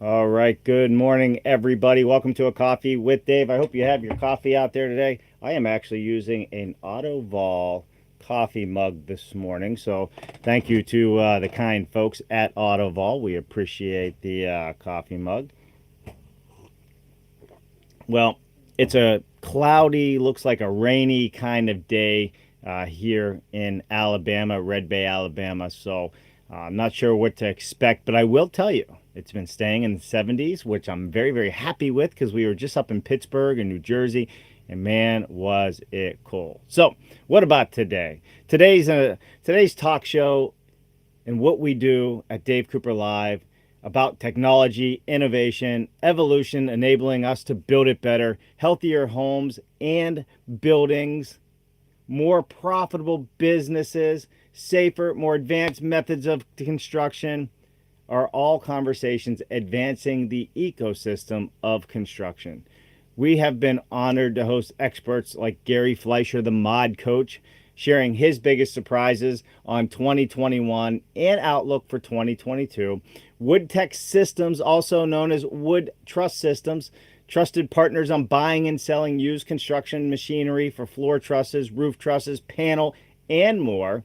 All right. Good morning, everybody. Welcome to A Coffee with Dave. I hope you have your coffee out there today. I am actually using an Autovol coffee mug this morning. So thank you to the kind folks at Autovol. We appreciate the coffee mug. Well, it's a cloudy, looks like a rainy kind of day here in Alabama, Red Bay, Alabama. So I'm not sure what to expect, but I will tell you it's been staying in the 70s, which I'm very, very happy with because we were just up in Pittsburgh and New Jersey, and man, was it cool. So, what about today? Today's talk show and what we do at Dave Cooper Live about technology, innovation, evolution, enabling us to build it better, healthier homes and buildings, more profitable businesses, safer, more advanced methods of construction are all conversations advancing the ecosystem of construction. We have been honored to host experts like Gary Fleischer, the mod coach, sharing his biggest surprises on 2021 and outlook for 2022. Wood Tech Systems, also known as Wood Truss Systems, trusted partners on buying and selling used construction machinery for floor trusses, roof trusses, panel, and more.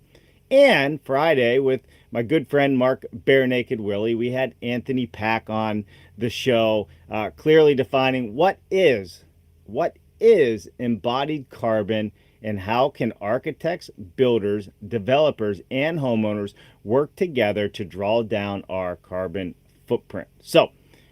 And Friday, with my good friend Mark Bare Naked Willie, we had Anthony Pack on the show, clearly defining what is embodied carbon and how can architects, builders, developers, and homeowners work together to draw down our carbon footprint. So,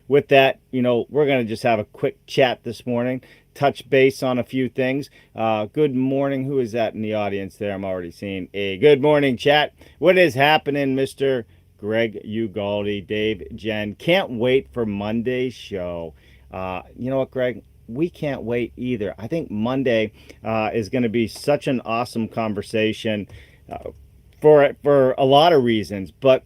with that, we're going to just have a quick chat this morning, touch base on a few things. Good morning. Who is that in the audience there? I'm already seeing a good morning chat. What is happening, Mr. Greg Ugaldi, Dave, Jen? Can't wait for Monday's show. You know what, Greg? We can't wait either. I think Monday is going to be such an awesome conversation for a lot of reasons, but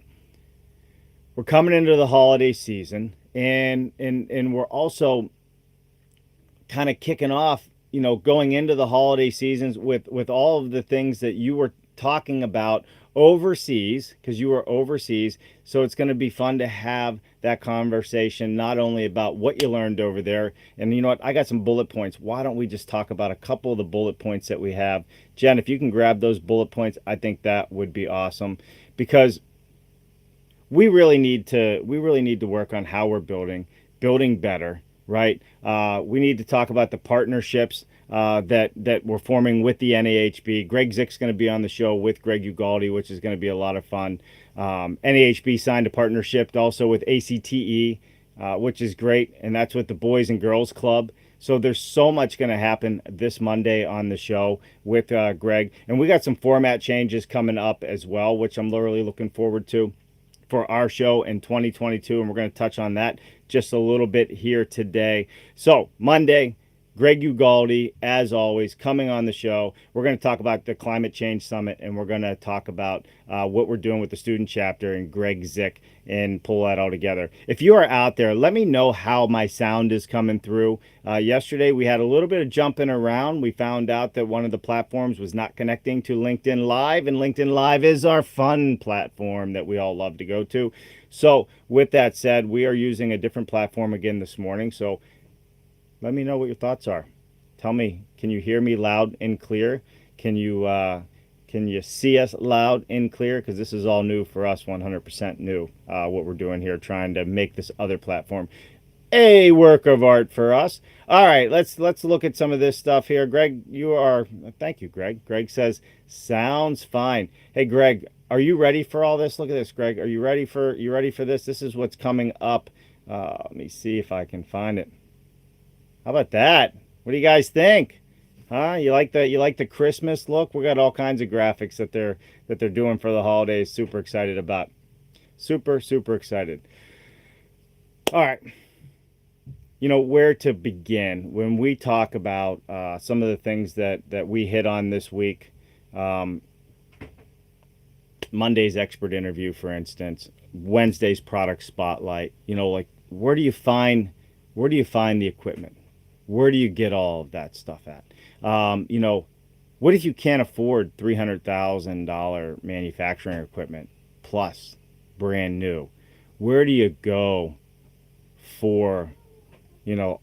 we're coming into the holiday season, and we're also kind of kicking off, going into the holiday seasons with all of the things that you were talking about overseas, because you were overseas. So it's going to be fun to have that conversation, not only about what you learned over there. And you know what? I got some bullet points. Why don't we just talk about a couple of the bullet points that we have? Jen, if you can grab those bullet points, I think that would be awesome, because we really need to work on how we're building better, right? We need to talk about the partnerships that we're forming with the NAHB. Greg Zick's going to be on the show with Greg Ugaldi, which is going to be a lot of fun. NAHB signed a partnership also with ACTE, which is great, and that's with the Boys and Girls Club. So there's so much going to happen this Monday on the show with Greg, and we got some format changes coming up as well, which I'm literally looking forward to for our show in 2022, and we're going to touch on that just a little bit here today. So, Monday, Greg Ugaldi, as always, coming on the show. We're going to talk about the Climate Change Summit, and we're going to talk about what we're doing with the student chapter and Greg Zick and pull that all together. If you are out there, let me know how my sound is coming through. Yesterday, we had a little bit of jumping around. We found out that one of the platforms was not connecting to LinkedIn Live, and LinkedIn Live is our fun platform that we all love to go to. So, with that said, we are using a different platform again this morning. So, let me know what your thoughts are. Tell me, can you hear me loud and clear? Can you see us loud and clear? Because this is all new for us, 100% new. What we're doing here, trying to make this other platform a work of art for us. All right, let's look at some of this stuff here. Greg, thank you, Greg. Greg says sounds fine. Hey, Greg, are you ready for all this? Look at this, Greg. Are you ready for this? This is what's coming up. Let me see if I can find it. How about that? What do you guys think? Huh? You like the Christmas look? We got all kinds of graphics that they're doing for the holidays. Super excited about. Super, super excited. All right. Where to begin when we talk about some of the things that we hit on this week. Monday's expert interview, for instance, Wednesday's product spotlight. Like where do you find the equipment? Where do you get all of that stuff at? What if you can't afford $300,000 manufacturing equipment plus brand new? Where do you go for,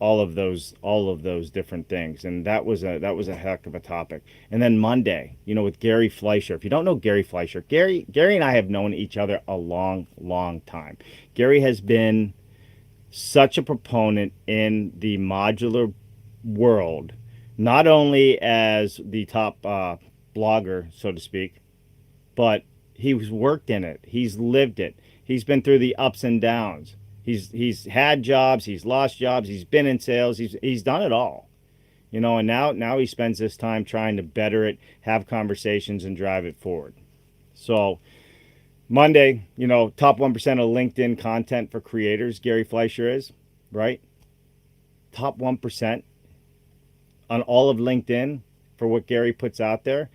all of those different things. And that was a heck of a topic. And then Monday, with Gary Fleischer. If you don't know Gary Fleischer, Gary and I have known each other a long time. Gary has been such a proponent in the modular world, not only as the top blogger, so to speak, but he's worked in it. He's lived it. He's been through the ups and downs. He's had jobs. He's lost jobs. He's been in sales. He's done it all. And now he spends this time trying to better it, have conversations, and drive it forward. So Monday, top 1% of LinkedIn content for creators, Gary Fleischer is, right? Top 1% on all of LinkedIn for what Gary puts out there.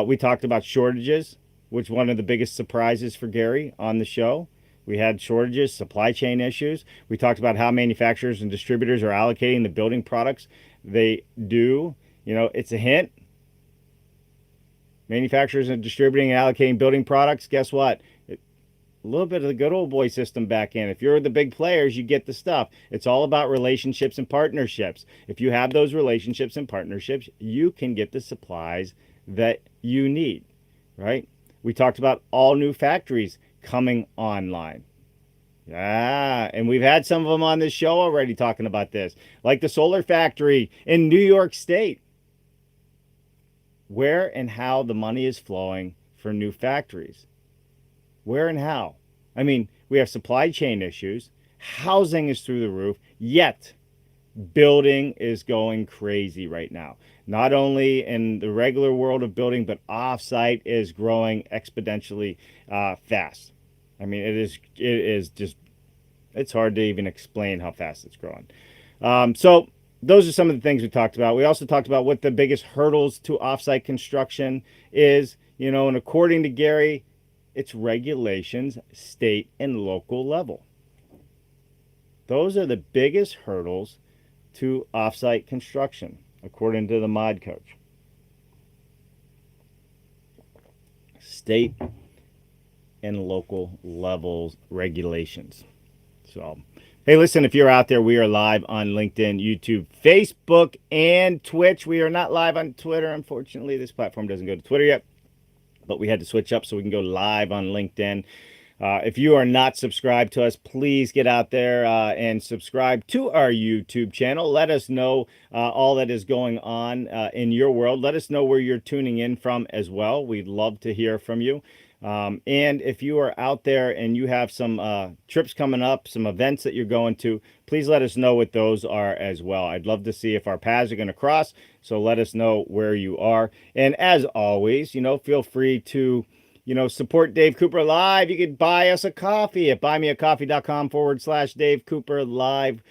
We talked about shortages, which one of the biggest surprises for Gary on the show. We had shortages, supply chain issues. We talked about how manufacturers and distributors are allocating the building products they do. It's a hint. Manufacturers and distributing and allocating building products, guess what? A little bit of the good old boy system back in. If you're the big players, you get the stuff. It's all about relationships and partnerships. If you have those relationships and partnerships, you can get the supplies that you need, right? We talked about all new factories coming online. Yeah, and we've had some of them on this show already talking about this, like the solar factory in New York State. Where and how the money is flowing for new factories. Where and how? I mean, we have supply chain issues. Housing is through the roof, yet building is going crazy right now. Not only in the regular world of building, but offsite is growing exponentially fast. I mean, it is just, it's hard to even explain how fast it's growing. So those are some of the things we talked about. We also talked about what the biggest hurdles to offsite construction is, and according to Gary, it's regulations, state and local level. Those are the biggest hurdles to offsite construction, according to the Mod Coach. State and local levels regulations. So, hey, listen, if you're out there, we are live on LinkedIn, YouTube, Facebook, and Twitch. We are not live on Twitter. Unfortunately, this platform doesn't go to Twitter yet, but we had to switch up so we can go live on LinkedIn. If you are not subscribed to us, please get out there and subscribe to our YouTube channel. Let us know all that is going on in your world. Let us know where you're tuning in from as well. We'd love to hear from you. And if you are out there and you have some trips coming up, some events that you're going to, please let us know what those are as well. I'd love to see if our paths are going to cross. So let us know where you are. And as always, feel free to support Dave Cooper Live. You could buy us a coffee at buymeacoffee.com/Dave Cooper Live.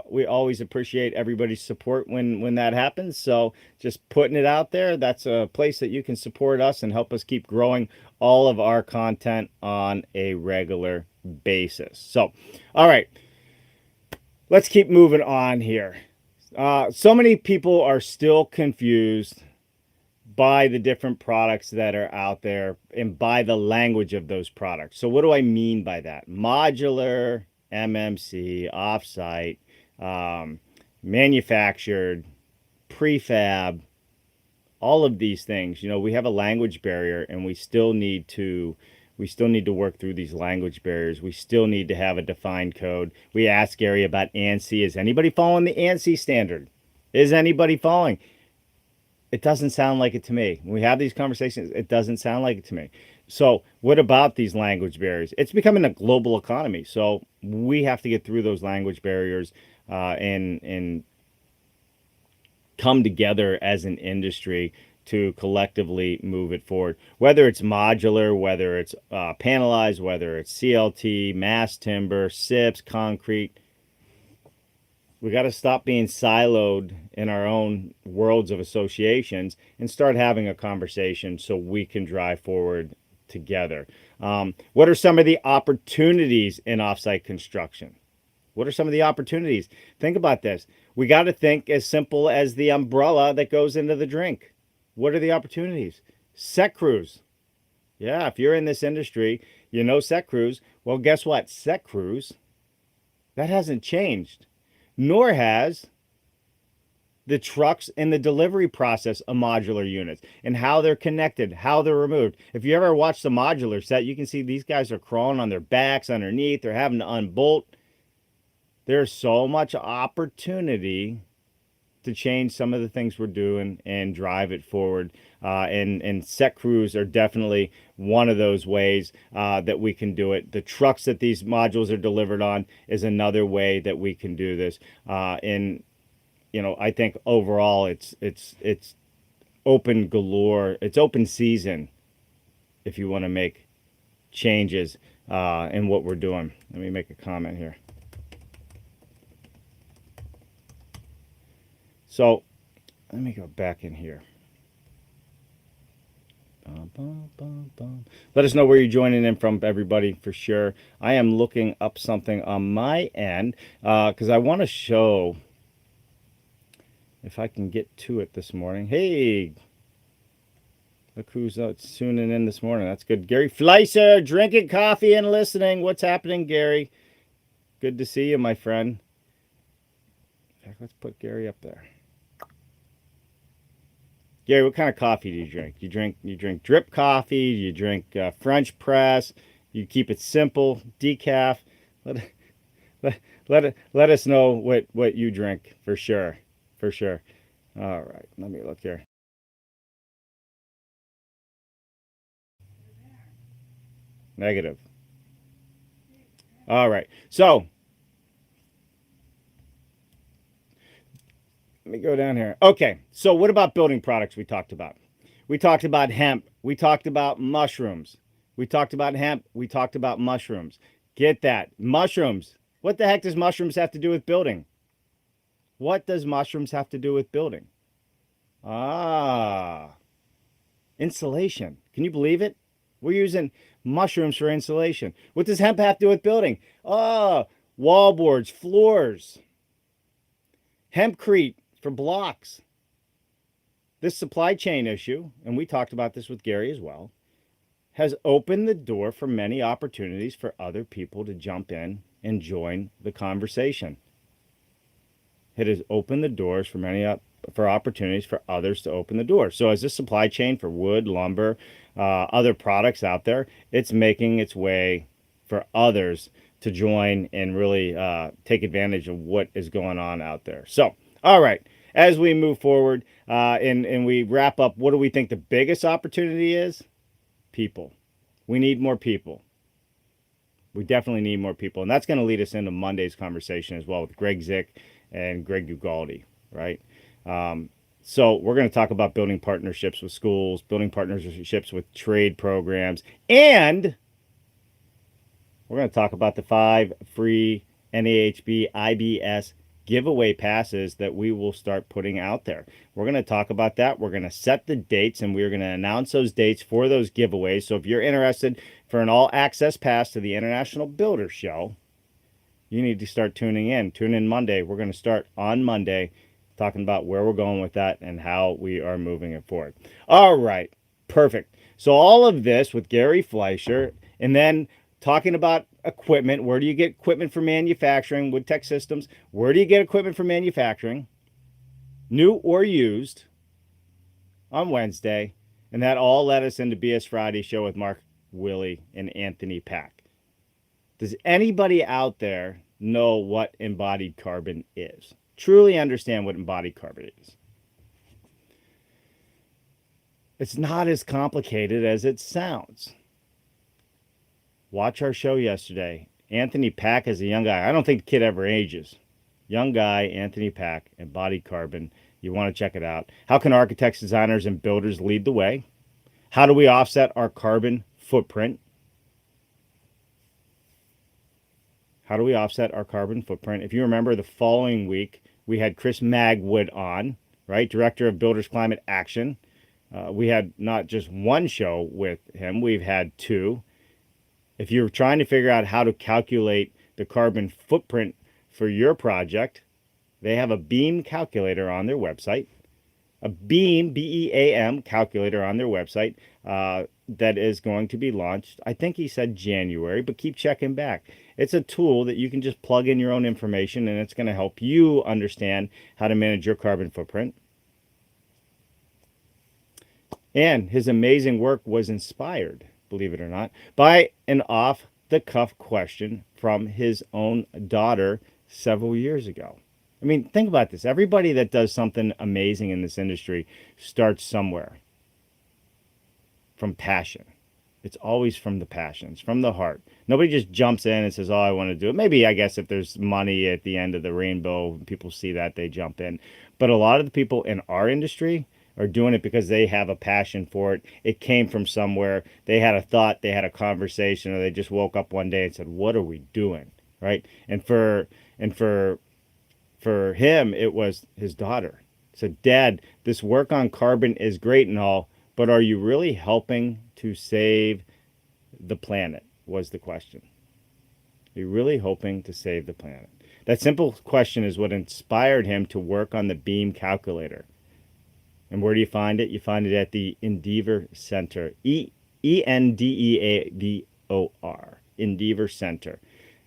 We always appreciate everybody's support when that happens. So just putting it out there, that's a place that you can support us and help us keep growing all of our content on a regular basis. So, all right, let's keep moving on here. So many people are still confused by the different products that are out there and by the language of those products. So what do I mean by that? Modular, MMC, offsite, manufactured, prefab, all of these things. We have a language barrier, and we still need to work through these language barriers. We still need to have a defined code. We asked Gary about ANSI. Is anybody following the ANSI standard? Is anybody following? It doesn't sound like it to me. When we have these conversations, it doesn't sound like it to me. So what about these language barriers? It's becoming a global economy. So we have to get through those language barriers and come together as an industry to collectively move it forward. Whether it's modular, whether it's panelized, whether it's CLT, mass timber, SIPs, concrete, we got to stop being siloed in our own worlds of associations and start having a conversation so we can drive forward together. What are some of the opportunities in offsite construction? What are some of the opportunities? Think about this. We got to think as simple as the umbrella that goes into the drink. What are the opportunities? Set crews. Yeah, if you're in this industry, set crews. Well, guess what? Set crews That hasn't changed, nor has the trucks and the delivery process of modular units and how they're connected, how they're removed. If you ever watch the modular set, you can see these guys are crawling on their backs underneath. They're having to unbolt. There's so much opportunity to change some of the things we're doing and drive it forward. And set crews are definitely one of those ways that we can do it. The trucks that these modules are delivered on is another way that we can do this. And I think overall it's open galore. It's open season if you want to make changes in what we're doing. Let me make a comment here. So let me go back in here. Let us know where you're joining in from, everybody, for sure. I am looking up something on my end because I want to show if I can get to it this morning. Hey, look who's tuning in this morning. That's good. Gary Fleischer, drinking coffee and listening. What's happening, Gary? Good to see you, my friend. In fact, let's put Gary up there. Gary, what kind of coffee do you drink? You drink drip coffee? You drink French press? You keep it simple, decaf? Let us know what you drink for sure. For sure. All right, let me look here. Negative. All right. So let me go down here. Okay. So what about building products we talked about? We talked about hemp. We talked about mushrooms. We talked about hemp. We talked about mushrooms. Get that. Mushrooms. What the heck does mushrooms have to do with building? What does mushrooms have to do with building? Ah, insulation. Can you believe it? We're using mushrooms for insulation. What does hemp have to do with building? Oh, wallboards, floors, hempcrete for blocks. This supply chain issue, and we talked about this with Gary as well, has opened the door for many opportunities for other people to jump in and join the conversation. It has opened the doors for opportunities for others to open the door. So as this supply chain for wood, lumber, other products out there, it's making its way for others to join and really take advantage of what is going on out there. So, all right, as we move forward and we wrap up, what do we think the biggest opportunity is? People. We need more people. We definitely need more people. And that's going to lead us into Monday's conversation as well with Greg Zick and Greg Ugaldi, right? So we're going to talk about building partnerships with schools, building partnerships with trade programs, and we're going to talk about the 5 free NAHB IBS giveaway passes that we will start putting out there. We're going to talk about that. We're going to set the dates, and we're going to announce those dates for those giveaways. So if you're interested for an all-access pass to the International Builder Show, you need to start tuning in. Tune in Monday. We're going to start on Monday talking about where we're going with that and how we are moving it forward. All right. Perfect. So all of this with Gary Fleischer, and then talking about equipment. Where do you get equipment for manufacturing? Woodtech Systems. Where do you get equipment for manufacturing? New or used on Wednesday. And that all led us into BS Friday show with Mark Willie and Anthony Pack. Does anybody out there know what embodied carbon is? Truly understand what embodied carbon is? It's not as complicated as it sounds. Watch our show yesterday. Anthony Pack is a young guy. I don't think the kid ever ages. Young guy, Anthony Pack, embodied carbon. You want to check it out. How can architects, designers, and builders lead the way? How do we offset our carbon footprint? How do we offset our carbon footprint? If you remember, the following week, we had Chris Magwood on, right? Director of Builders Climate Action. We had not just one show with him. We've had 2. If you're trying to figure out how to calculate the carbon footprint for your project, they have a BEAM calculator on their website. A BEAM, B-E-A-M calculator on their website that is going to be launched. I think he said January, but keep checking back. It's a tool that you can just plug in your own information, and it's going to help you understand how to manage your carbon footprint. And his amazing work was inspired, believe it or not, by an off-the-cuff question from his own daughter several years ago. I mean, think about this. Everybody that does something amazing in this industry starts somewhere from passion. It's always from the passion. It's from the heart. Nobody just jumps in and says, oh, I want to do it. Maybe, I guess, if there's money at the end of the rainbow, people see that, they jump in. But a lot of the people in our industry are doing it because they have a passion for it. It came from somewhere. They had a thought, they had a conversation, or they just woke up one day and said, what are we doing? Right? And for him, it was his daughter. So, Dad, this work on carbon is great and all, but are you really helping to save the planet? Was the question. Are you really hoping to save the planet? That simple question is what inspired him to work on the beam calculator. And where do you find it? You find it at the Endeavor Center. Endeavor. Endeavor Center.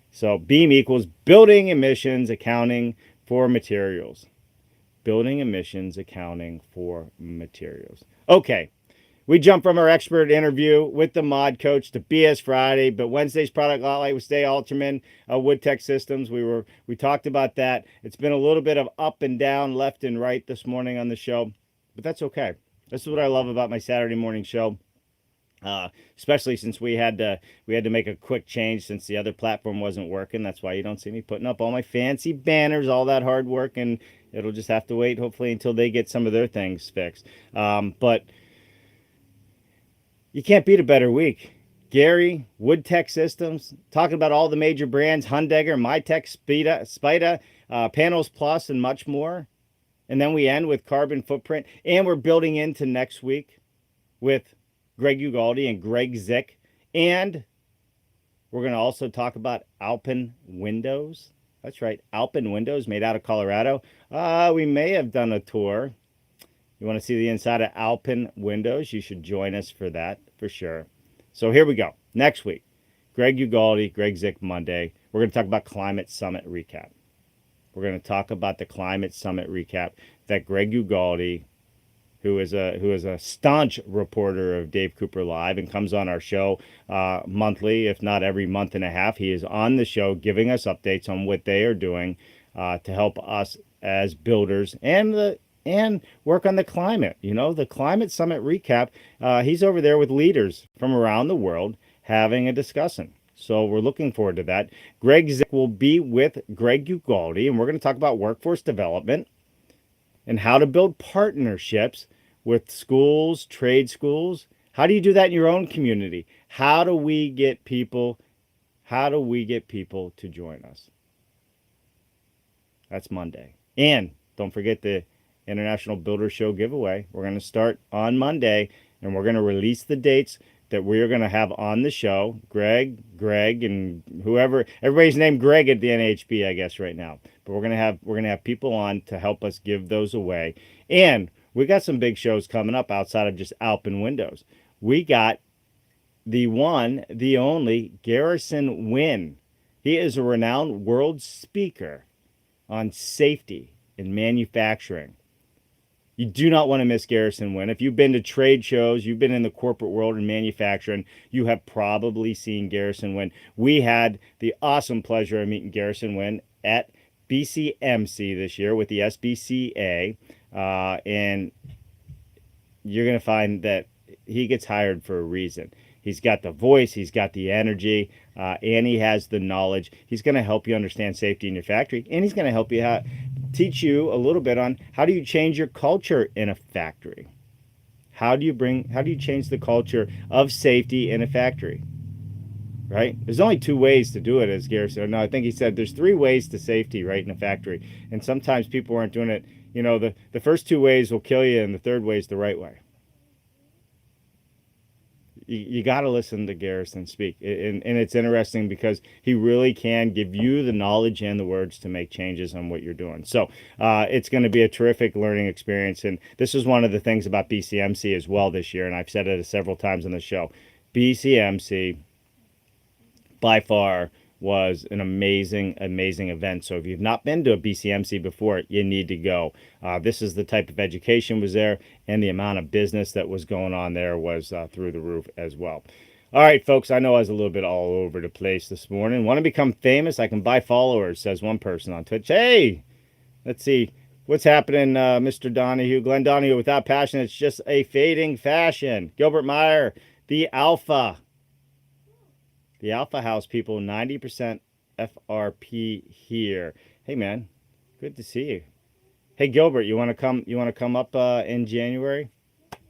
So BEAM equals Building Emissions Accounting for Materials. Building Emissions Accounting for Materials. Okay. We jump from our expert interview with the mod coach to BS Friday, but Wednesday's product spotlight with Stay Alterman, Wood Tech Systems. We talked about that. It's been a little bit of up and down, left and right this morning on the show, but that's okay. This is what I love about my Saturday morning show, especially since we had to make a quick change since the other platform wasn't working. That's why you don't see me putting up all my fancy banners, all that hard work, and it'll just have to wait, hopefully, until they get some of their things fixed. But you can't beat a better week. Gary, Wood Tech Systems, talking about all the major brands, Hundegger, MyTech, Spida, Panels Plus, and much more. And then we end with carbon footprint. And we're building into next week with Greg Ugaldi and Greg Zick. And we're going to also talk about Alpen Windows. That's right, Alpen Windows made out of Colorado. We may have done a tour. You want to see the inside of Alpen Windows? You should join us for that, for sure. So here we go. Next week, Greg Ugaldi, Greg Zick Monday. We're going to talk about Climate Summit recap. We're going to talk about the Climate Summit recap that Greg Ugaldi, who is a staunch reporter of Dave Cooper Live and comes on our show monthly, if not every month and a half. He is on the show giving us updates on what they are doing to help us as builders and work on the climate. You know, the Climate Summit recap, he's over there with leaders from around the world having a discussion. So we're looking forward to that. Greg Zick will be with Greg Ugaldi, and we're going to talk about workforce development and how to build partnerships with schools, trade schools. How do you do that in your own community? How do we get people to join us? That's Monday. And don't forget the International Builder Show giveaway. We're going to start on Monday, and we're going to release the dates that we're going to have on the show. Greg, and whoever, everybody's named Greg at the NHB, I guess, right now. But we're going to have people on to help us give those away. And we got some big shows coming up outside of just Alpen Windows. We got the one, the only Garrison Wynn. He is a renowned world speaker on safety in manufacturing. You do not want to miss Garrison Wynn. If you've been to trade shows, you've been in the corporate world in manufacturing, you have probably seen Garrison Wynn. We had the awesome pleasure of meeting Garrison Wynn at BCMC this year with the SBCA, and you're going to find that he gets hired for a reason. He's got the voice, he's got the energy, and he has the knowledge. He's going to help you understand safety in your factory, and he's going to help you teach you a little bit on how do you change your culture in a factory. How do you change the culture of safety in a factory? Right? There's only two ways to do it, as Gary said. No, I think he said there's three ways to safety, right, in a factory. And sometimes people aren't doing it. You know, the first two ways will kill you, and the third way is the right way. You got to listen to Garrison speak. And it's interesting because he really can give you the knowledge and the words to make changes on what you're doing. So it's going to be a terrific learning experience. And this is one of the things about BCMC as well this year, and I've said it several times on the show. BCMC, by far, was an amazing, amazing event. So if you've not been to a BCMC before, you need to go. This is the type of education was there, and the amount of business that was going on there was through the roof as well. All right, folks, I know I was a little bit all over the place this morning. Want to become famous? I can buy followers, says one person on Twitch. Hey, let's see. What's happening, Mr. Donahue? Glenn Donahue, without passion, it's just a fading fashion. Gilbert Meyer, the Alpha. The Alpha House people, 90% FRP here. Hey, man, good to see you. Hey, Gilbert, you want to come? You want to come up in January?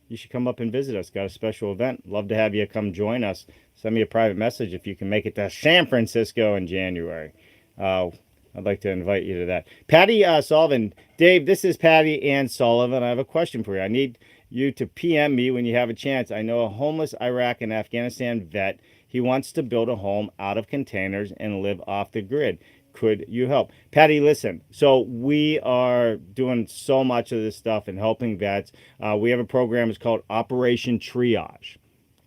You should come up and visit us. Got a special event. Love to have you come join us. Send me a private message if you can make it to San Francisco in January. I'd like to invite you to that. Patty Sullivan. Dave, this is Patty Ann Sullivan. I have a question for you. I need you to PM me when you have a chance. I know a homeless Iraq and Afghanistan vet. He wants to build a home out of containers and live off the grid. Could you help? Patty, listen. So we are doing so much of this stuff and helping vets. We have a program. It's called Operation Triage.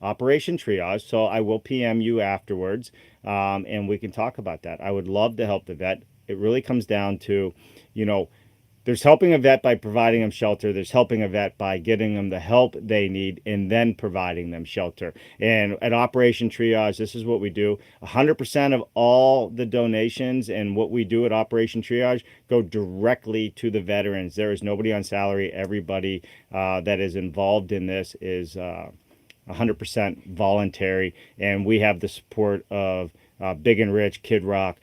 Operation Triage. So I will PM you afterwards, and we can talk about that. I would love to help the vet. It really comes down to, there's helping a vet by providing them shelter. There's helping a vet by getting them the help they need and then providing them shelter. And at Operation Triage, this is what we do. 100% of all the donations and what we do at Operation Triage go directly to the veterans. There is nobody on salary. Everybody that is involved in this is 100% voluntary. And we have the support of Big and Rich, Kid Rock,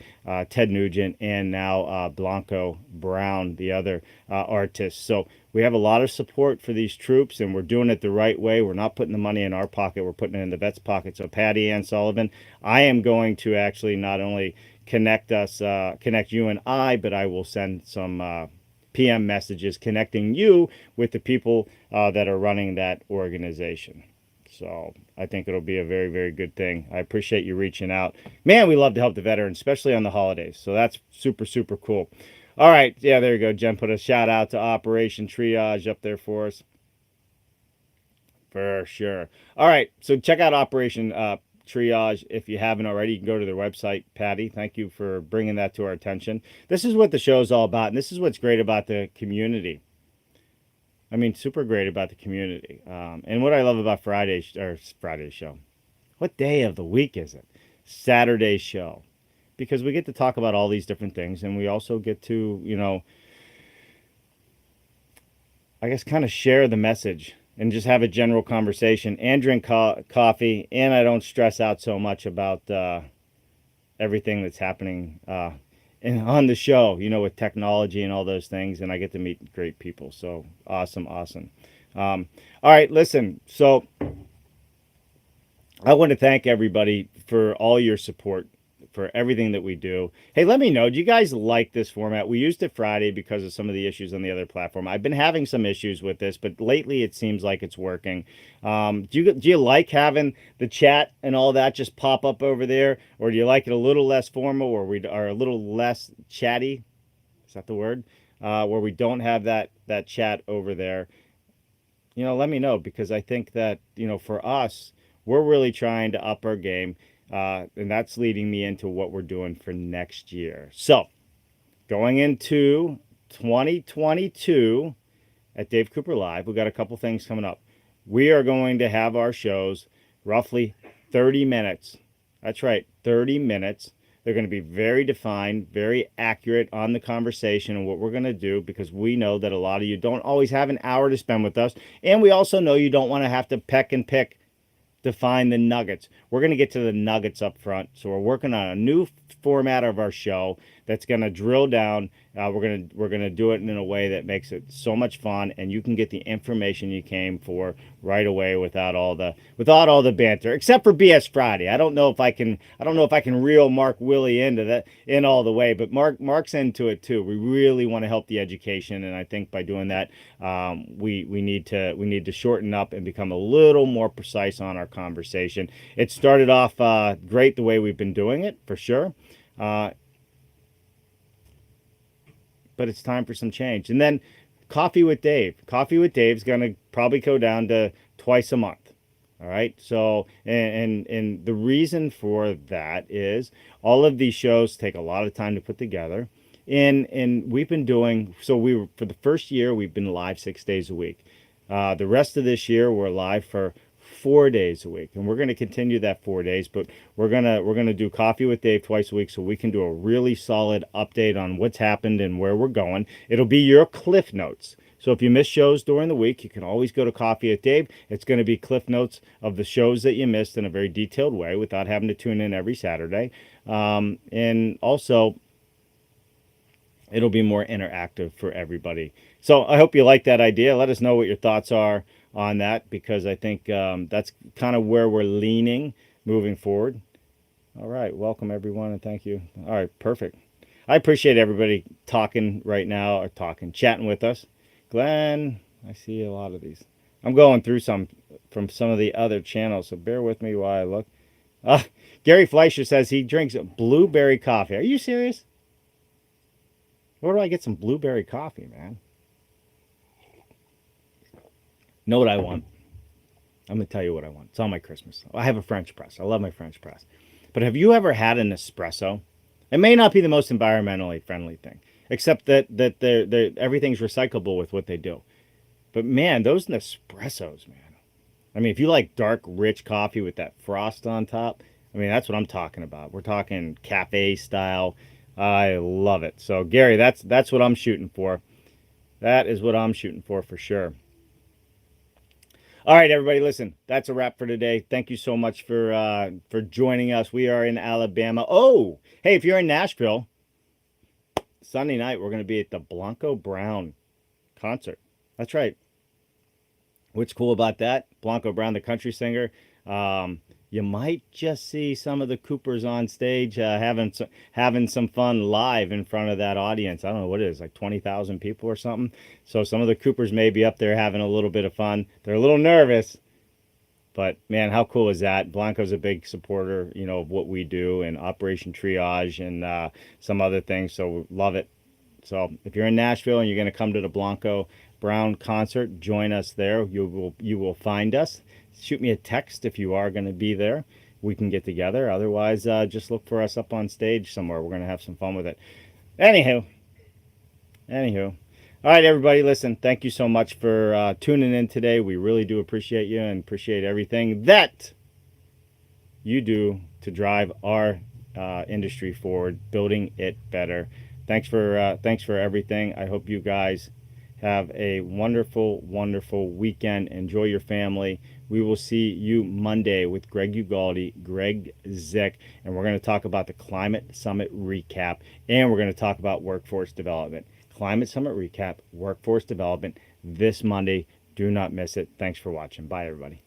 Ted Nugent, and now Blanco Brown, the other artist. So we have a lot of support for these troops, and we're doing it the right way. We're not putting the money in our pocket. We're putting it in the vet's pocket. So Patty Ann Sullivan, I am going to actually not only connect you and I, but I will send some PM messages connecting you with the people that are running that organization. So I think it'll be a very, very good thing. I appreciate you reaching out. Man, we love to help the veterans, especially on the holidays. So that's super, super cool. All right. Yeah, there you go. Jen put a shout out to Operation Triage up there for us. For sure. All right. So check out Operation Triage. If you haven't already, you can go to their website. Patty, thank you for bringing that to our attention. This is what the show is all about. And this is what's great about the community. I mean, super great about the community. And what I love about Friday's show. What day of the week is it? Saturday's show. Because we get to talk about all these different things. And we also get to, I guess kind of share the message and just have a general conversation and drink coffee. And I don't stress out so much about everything that's happening and on the show, with technology and all those things, and I get to meet great people. So awesome. All right, listen. So I want to thank everybody for all your support, for everything that we do. Hey, let me know. Do you guys like this format? We used it Friday because of some of the issues on the other platform. I've been having some issues with this, but lately it seems like it's working. Do you like having the chat and all that just pop up over there? Or do you like it a little less formal, or we are a little less chatty? Is that the word? Where we don't have that chat over there. Let me know, because I think that, for us, we're really trying to up our game. And that's leading me into what we're doing for next year. So, going into 2022 at Dave Cooper Live, we've got a couple things coming up. We are going to have our shows roughly 30 minutes. That's right, 30 minutes. They're going to be very defined, very accurate on the conversation and what we're going to do, because we know that a lot of you don't always have an hour to spend with us. And we also know you don't want to have to peck and pick to find the nuggets. We're going to get to the nuggets up front. So we're working on a new format of our show that's going to drill down. We're going to do it in a way that makes it so much fun, and you can get the information you came for right away without all the banter, except for BS Friday. I don't know if I can reel Mark Willie in all the way, but Mark's into it too. We really want to help the education, and I think by doing that, we need to shorten up and become a little more precise on our conversation. It started off great the way we've been doing it, for sure. But it's time for some change. And then Coffee with Dave. Coffee with Dave's going to probably go down to twice a month. All right. So, and the reason for that is all of these shows take a lot of time to put together. And we've been doing so we were for the first year we've been live 6 days a week. The rest of this year we're live for 4 days a week, and we're going to continue that 4 days. But we're gonna do Coffee with Dave twice a week, so we can do a really solid update on what's happened and where we're going. It'll be your cliff notes. So if you miss shows during the week, you can always go to Coffee with Dave. It's going to be cliff notes of the shows that you missed in a very detailed way without having to tune in every Saturday. And also, it'll be more interactive for everybody. So I hope you like that idea. Let us know what your thoughts are on that, because I think that's kind of where we're leaning moving forward. All right. Welcome, everyone, and thank you. All right. Perfect. I appreciate everybody talking right now, or chatting with us. Glenn, I see a lot of these. I'm going through some from some of the other channels, so bear with me while I look. Uh, Gary Fleischer says he drinks blueberry coffee. Are you serious? Where do I get some blueberry coffee, man? Know what I want? I'm going to tell you what I want. It's on my Christmas. I have a French press. I love my French press. But have you ever had an espresso? It may not be the most environmentally friendly thing, except that everything's recyclable with what they do. But man, those Nespressos, man. I mean, if you like dark, rich coffee with that frost on top, I mean, that's what I'm talking about. We're talking cafe style. I love it. So, Gary, that's what I'm shooting for. That is what I'm shooting for sure. All right, everybody, listen. That's a wrap for today. Thank you so much for joining us. We are in Alabama. Oh, hey, if you're in Nashville, Sunday night we're going to be at the Blanco Brown concert. That's right. What's cool about that? Blanco Brown, the country singer. You might just see some of the Coopers on stage having some fun live in front of that audience. I don't know what it is, like 20,000 people or something. So some of the Coopers may be up there having a little bit of fun. They're a little nervous, but man, how cool is that? Blanco's a big supporter, of what we do and Operation Triage and some other things. So love it. So if you're in Nashville and you're going to come to the Blanco Brown concert, join us there. You will find us. Shoot me a text if you are going to be there. We can get together. Otherwise, just look for us up on stage somewhere. We're going to have some fun with it. Anywho. All right, everybody, listen, thank you so much for tuning in today. We really do appreciate you and appreciate everything that you do to drive our industry forward, building it better. Thanks for everything. I hope you guys have a wonderful, wonderful weekend. Enjoy your family. We will see you Monday with Greg Ugaldi, Greg Zick, and we're going to talk about the Climate Summit recap, and we're going to talk about workforce development. Climate Summit recap, workforce development this Monday. Do not miss it. Thanks for watching. Bye, everybody.